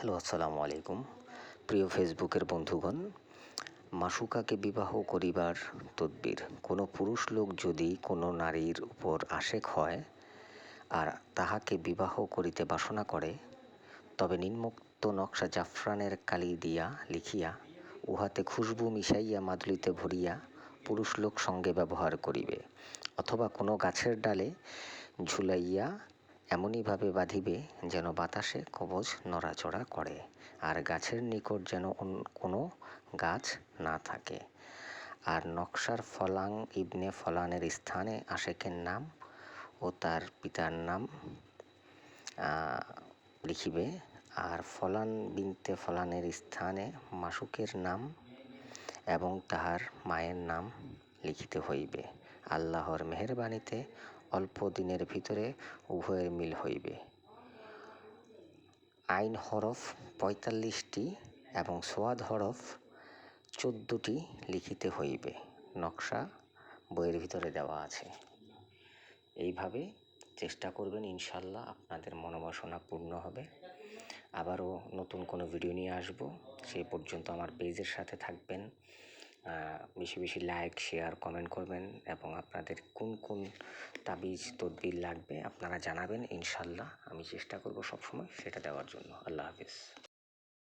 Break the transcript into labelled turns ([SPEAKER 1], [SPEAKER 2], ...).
[SPEAKER 1] Hello, আসসালামু আলাইকুম। প্রিয় ফেসবুকের বন্ধুগণ, মাসুকাকে বিবাহ করিবার তদ্বির। কোনো পুরুষ লোক যদি কোনো নারীর উপর আশেক হয় আর তাহাকে বিবাহ করিতে বাসনা করে, তবে নিম্নোক্ত নকশা জাফরানের কালি দিয়া লিখিয়া উহাতে খুশবু মিশাইয়া মাদুলিতে ভরিয়া পুরুষ লোক সঙ্গে ব্যবহার করিবে, অথবা কোনো গাছের ডালে ঝুলাইয়া এমনইভাবে বাঁধিবে যেন বাতাসে কবচ নড়াচড়া করে, আর গাছের নিকট যেন কোনো গাছ না থাকে। আর নকশার ফলাং ইবনে ফলানের স্থানে আশেকের নাম ও তার পিতার নাম লিখিবে, আর ফলান বিনতে ফলানের স্থানে মাসুকের নাম এবং তাহার মায়ের নাম লিখিতে হইবে। আল্লাহর মেহেরবানিতে অল্প দিনের ভিতরে উভয়ের মিল হইবে। আইন হরফ ৪৫টি এবং সোয়াদ হরফ ১৪টি লিখিতে হইবে। নকশা বইয়ের ভিতরে দেওয়া আছে। এইভাবে চেষ্টা করবেন, ইনশাল্লাহ আপনাদের মনোবাসনা পূর্ণ হবে। আবারও নতুন কোনো ভিডিও নিয়ে আসব। সেই পর্যন্ত আমার পেজের সাথে থাকবেন। বেশি বেশি লাইক, শেয়ার, কমেন্ট করবেন এবং আপনাদের কোন কোন তাবিজ তদবির লাগবে আপনারা জানাবেন। ইনশাল্লাহ আমি চেষ্টা করব সবসময় সেটা দেওয়ার জন্য। আল্লাহ হাফিজ।